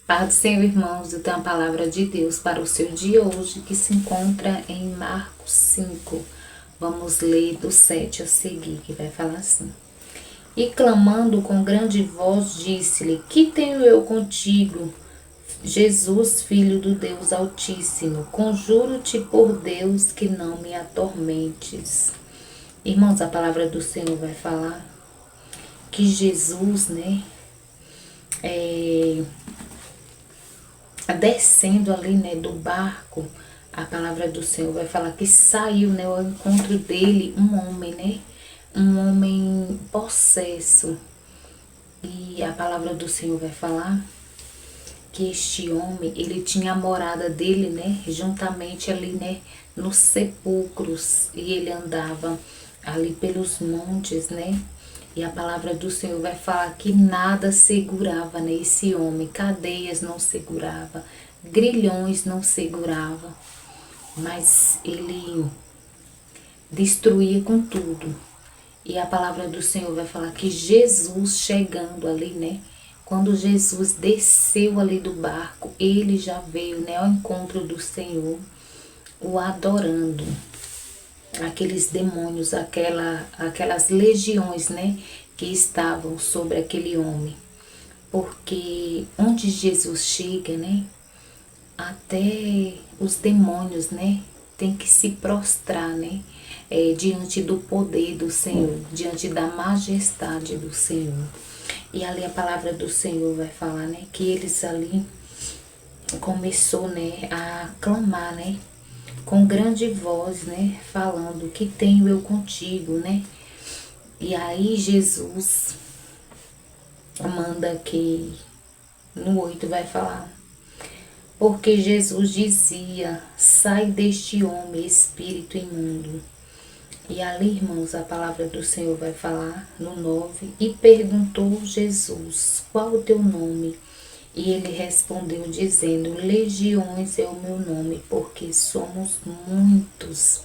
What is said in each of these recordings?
Paz do Senhor, irmãos, eu tenho a palavra de Deus para o seu dia hoje, que se encontra em Marcos 5. Vamos ler do 7 a seguir, que vai falar assim. E clamando com grande voz, disse-lhe: Que tenho eu contigo, Jesus, filho do Deus Altíssimo? Conjuro-te por Deus que não me atormentes. Irmãos, a palavra do Senhor vai falar que Jesus, é, descendo ali, do barco, a palavra do Senhor vai falar que saiu, ao encontro dele um homem, um homem possesso. E a palavra do Senhor vai falar que este homem, ele tinha a morada dele, juntamente ali, nos sepulcros, e ele andava ali pelos montes, E a palavra do Senhor vai falar que nada segurava esse homem, cadeias não segurava, grilhões não segurava, mas ele destruía com tudo. E a palavra do Senhor vai falar que Jesus chegando ali, quando Jesus desceu ali do barco, ele já veio, ao encontro do Senhor, o adorando. Aqueles demônios, aquelas legiões, que estavam sobre aquele homem. Porque onde Jesus chega, até os demônios, tem que se prostrar, diante do poder do Senhor, diante da majestade do Senhor. E ali a palavra do Senhor vai falar, que eles ali começou, a clamar, com grande voz, falando: Que tenho eu contigo, E aí Jesus manda que no 8 vai falar: Porque Jesus dizia: Sai deste homem, espírito imundo. E ali, irmãos, a palavra do Senhor vai falar no 9: E perguntou Jesus: Qual o teu nome? E ele respondeu dizendo: Legiões é o meu nome, porque somos muitos.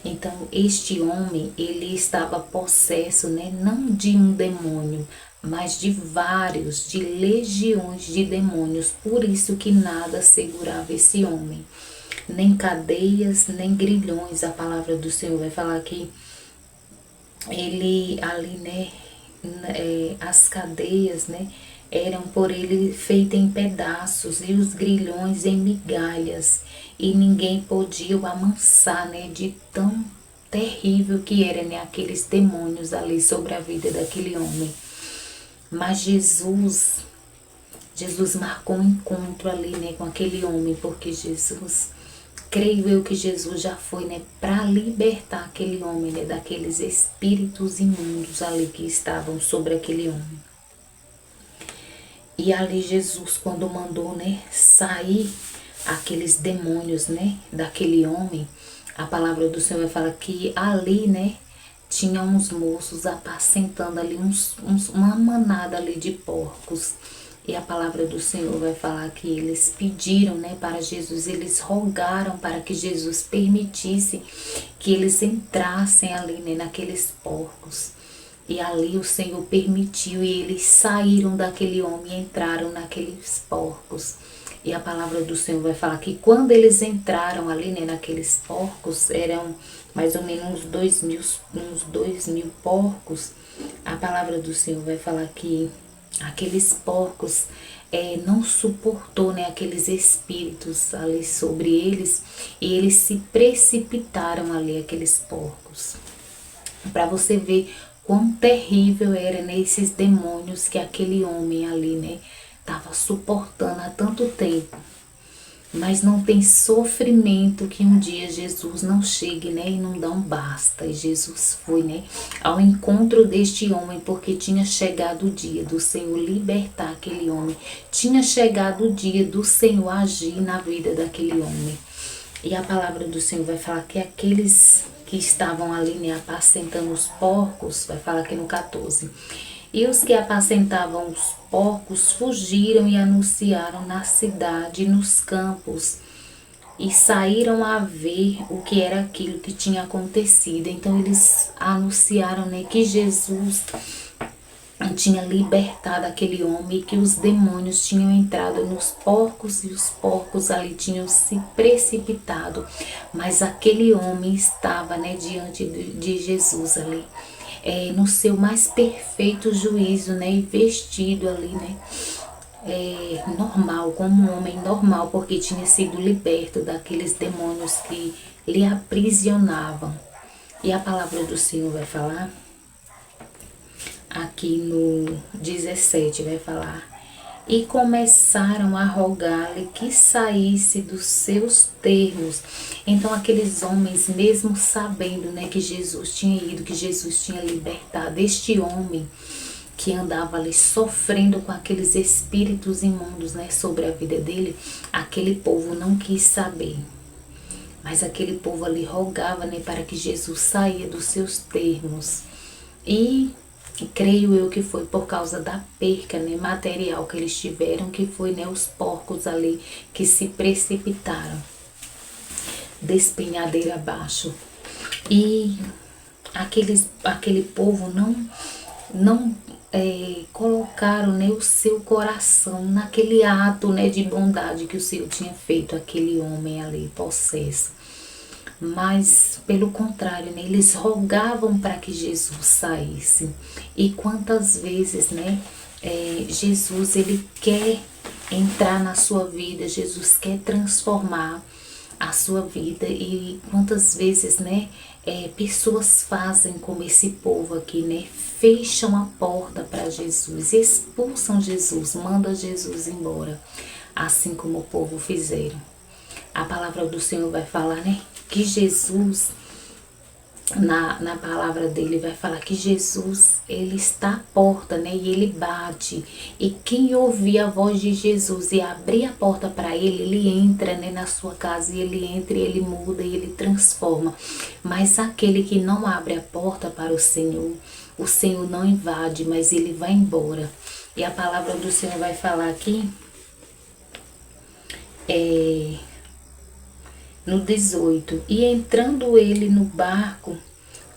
Então, este homem, ele estava possesso, não de um demônio, mas de vários, de legiões de demônios. Por isso que nada segurava esse homem. Nem cadeias, nem grilhões. A palavra do Senhor vai falar que ele ali, as cadeias, eram por ele feitas em pedaços e os grilhões em migalhas, e ninguém podia o amansar, de tão terrível que era, aqueles demônios ali sobre a vida daquele homem. Mas Jesus marcou um encontro ali, com aquele homem, porque creio eu que Jesus já foi, para libertar aquele homem, daqueles espíritos imundos ali que estavam sobre aquele homem. E ali Jesus, quando mandou, sair aqueles demônios, daquele homem, a palavra do Senhor vai falar que ali, tinha uns moços apacentando ali uma manada ali de porcos. E a palavra do Senhor vai falar que eles pediram, para Jesus, eles rogaram para que Jesus permitisse que eles entrassem ali, naqueles porcos. E ali o Senhor permitiu, e eles saíram daquele homem e entraram naqueles porcos. E a palavra do Senhor vai falar que quando eles entraram ali, naqueles porcos, eram mais ou menos uns 2.000 porcos. A palavra do Senhor vai falar que aqueles porcos não suportou, aqueles espíritos ali sobre eles, e eles se precipitaram ali, aqueles porcos. Para você ver quão terrível eram esses demônios que aquele homem ali, estava suportando há tanto tempo. Mas não tem sofrimento que um dia Jesus não chegue, e não dá um basta. E Jesus foi, ao encontro deste homem, porque tinha chegado o dia do Senhor libertar aquele homem. Tinha chegado o dia do Senhor agir na vida daquele homem. E a palavra do Senhor vai falar que aqueles que estavam ali, apacentando os porcos, vai falar aqui no 14. E os que apacentavam os porcos fugiram e anunciaram na cidade e nos campos, e saíram a ver o que era aquilo que tinha acontecido. Então eles anunciaram, que Jesus tinha libertado aquele homem e que os demônios tinham entrado nos porcos e os porcos ali tinham se precipitado. Mas aquele homem estava, né, diante de Jesus ali, no seu mais perfeito juízo, né, e vestido ali, né, normal, como um homem normal, porque tinha sido liberto daqueles demônios que lhe aprisionavam. E a palavra do Senhor vai falar aqui no 17, vai falar: e começaram a rogar-lhe que saísse dos seus termos. Então aqueles homens, mesmo sabendo, né, que Jesus tinha ido, que Jesus tinha libertado este homem que andava ali sofrendo com aqueles espíritos imundos, né, sobre a vida dele, aquele povo não quis saber. Mas aquele povo ali rogava, né, para que Jesus saia dos seus termos. E creio eu que foi por causa da perca, né, material que eles tiveram, que foi, né, os porcos ali que se precipitaram despenhadeira abaixo. E aquele povo não colocaram, né, o seu coração naquele ato, né, de bondade que o Senhor tinha feito aquele homem ali possesso. Mas pelo contrário, né, eles rogavam para que Jesus saísse. E quantas vezes, né, Jesus, ele quer entrar na sua vida, Jesus quer transformar a sua vida. E quantas vezes, né, pessoas fazem como esse povo aqui, né, fecham a porta para Jesus, expulsam Jesus, mandam Jesus embora, assim como o povo fizeram. A palavra do Senhor vai falar, né, que Jesus, na palavra dele vai falar que Jesus, ele está à porta, né, e ele bate. E quem ouvir a voz de Jesus e abrir a porta para ele, ele entra, né, na sua casa, e ele entra, e ele muda, e ele transforma. Mas aquele que não abre a porta para o Senhor não invade, mas ele vai embora. E a palavra do Senhor vai falar aqui, no 18, e entrando ele no barco,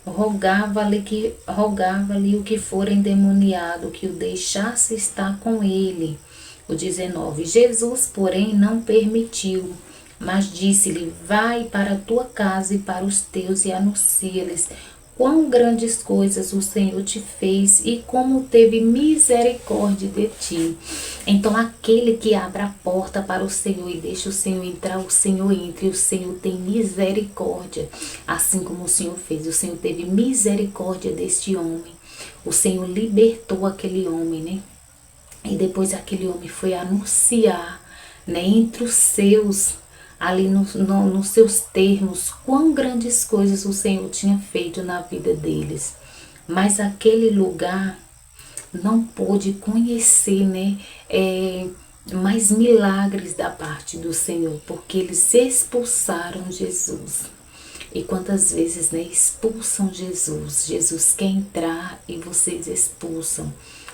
rogava-lhe o que for endemoniado, que o deixasse estar com ele. O 19, Jesus, porém, não permitiu, mas disse-lhe: vai para a tua casa e para os teus e anuncia-lhes quão grandes coisas o Senhor te fez e como teve misericórdia de ti. Então aquele que abre a porta para o Senhor e deixa o Senhor entrar, o Senhor entra, e o Senhor tem misericórdia. Assim como o Senhor fez, o Senhor teve misericórdia deste homem. O Senhor libertou aquele homem, né? E depois aquele homem foi anunciar, né, entre os seus, ali nos seus termos, quão grandes coisas o Senhor tinha feito na vida deles. Mas aquele lugar não pôde conhecer, né, mais milagres da parte do Senhor, porque eles expulsaram Jesus. E quantas vezes, né, expulsam Jesus? Jesus quer entrar e vocês expulsam.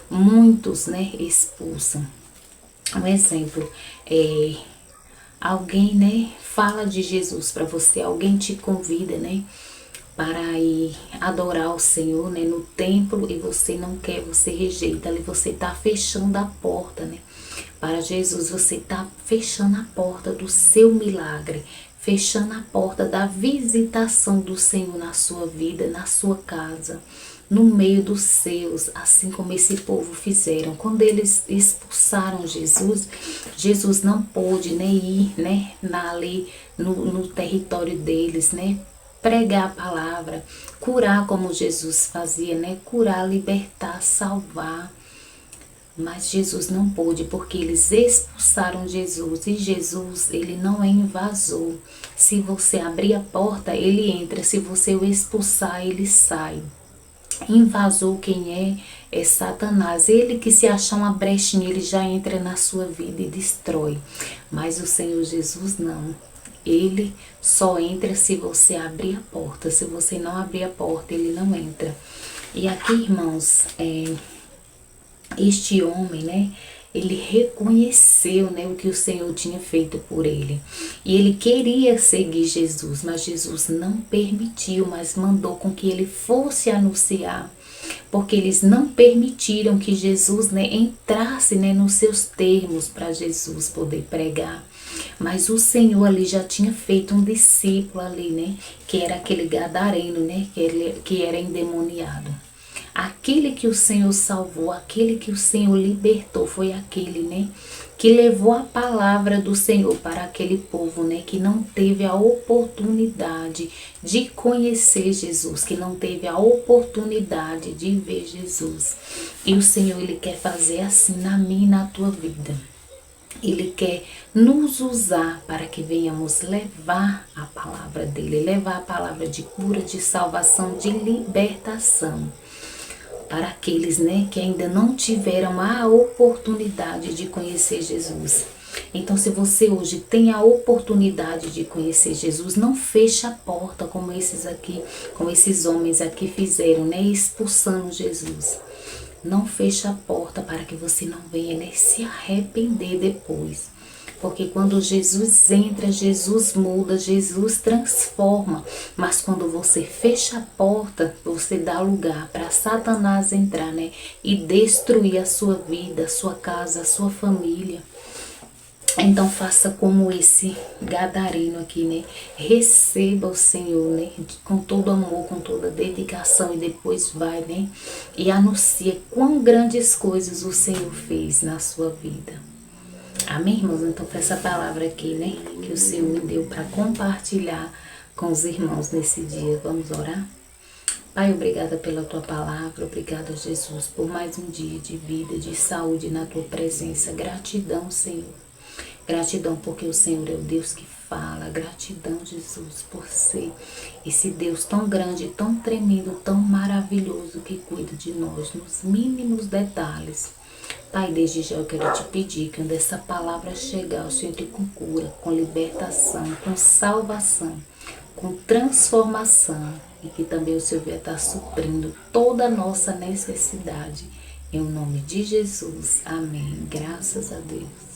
Muitos, né, expulsam. Um exemplo, alguém, né, fala de Jesus para você, alguém te convida, né, para ir adorar o Senhor, né, no templo, e você não quer, você rejeita, ali você tá fechando a porta, né, para Jesus, você tá fechando a porta do seu milagre, fechando a porta da visitação do Senhor na sua vida, na sua casa, no meio dos seus, assim como esse povo fizeram. Quando eles expulsaram Jesus, Jesus não pôde, né, ir, né, ali no território deles, né, pregar a palavra, curar como Jesus fazia, né, curar, libertar, salvar. Mas Jesus não pôde, porque eles expulsaram Jesus, e Jesus, ele não é invasor. Se você abrir a porta, ele entra, se você o expulsar, ele sai. Invasor quem é Satanás. Ele que se achar uma brechinha, ele já entra na sua vida e destrói. Mas o Senhor Jesus não. Ele só entra se você abrir a porta. Se você não abrir a porta, ele não entra. E aqui, irmãos, este homem, né, ele reconheceu, né, o que o Senhor tinha feito por ele. E ele queria seguir Jesus, mas Jesus não permitiu, mas mandou com que ele fosse anunciar. porque eles não permitiram que Jesus, né, entrasse, né, nos seus termos para Jesus poder pregar. Mas o Senhor ali já tinha feito um discípulo ali, né, que era aquele gadareno, né, que era endemoniado. Aquele que o Senhor salvou, aquele que o Senhor libertou, foi aquele, né, que levou a palavra do Senhor para aquele povo, né, que não teve a oportunidade de conhecer Jesus, que não teve a oportunidade de ver Jesus. E o Senhor, Ele quer fazer assim na minha e na tua vida. Ele quer nos usar para que venhamos levar a palavra dele, levar a palavra de cura, de salvação, de libertação para aqueles, né, que ainda não tiveram a oportunidade de conhecer Jesus. Então, se você hoje tem a oportunidade de conhecer Jesus, não feche a porta como esses aqui, como esses homens aqui fizeram, né, expulsando Jesus. Não feche a porta para que você não venha, né, se arrepender depois. Porque quando Jesus entra, Jesus muda, Jesus transforma. Mas quando você fecha a porta, você dá lugar para Satanás entrar, né? E destruir a sua vida, a sua casa, a sua família. Então faça como esse gadareno aqui, né? Receba o Senhor, né? Com todo amor, com toda dedicação. E depois vai, né? E anuncia quão grandes coisas o Senhor fez na sua vida. Amém, irmãos? Então, foi essa palavra aqui, né, que o Senhor me deu para compartilhar com os irmãos nesse dia. Vamos orar? Pai, obrigada pela tua palavra, obrigada, Jesus, por mais um dia de vida, de saúde na tua presença. Gratidão, Senhor. Gratidão porque o Senhor é o Deus que fala. Gratidão, Jesus, por ser esse Deus tão grande, tão tremendo, tão maravilhoso que cuida de nós nos mínimos detalhes. Pai, desde já eu quero te pedir que quando essa palavra chegar, o Senhor te com cura, com libertação, com salvação, com transformação, e que também o Senhor vai estar suprindo toda a nossa necessidade. Em nome de Jesus. Amém. Graças a Deus.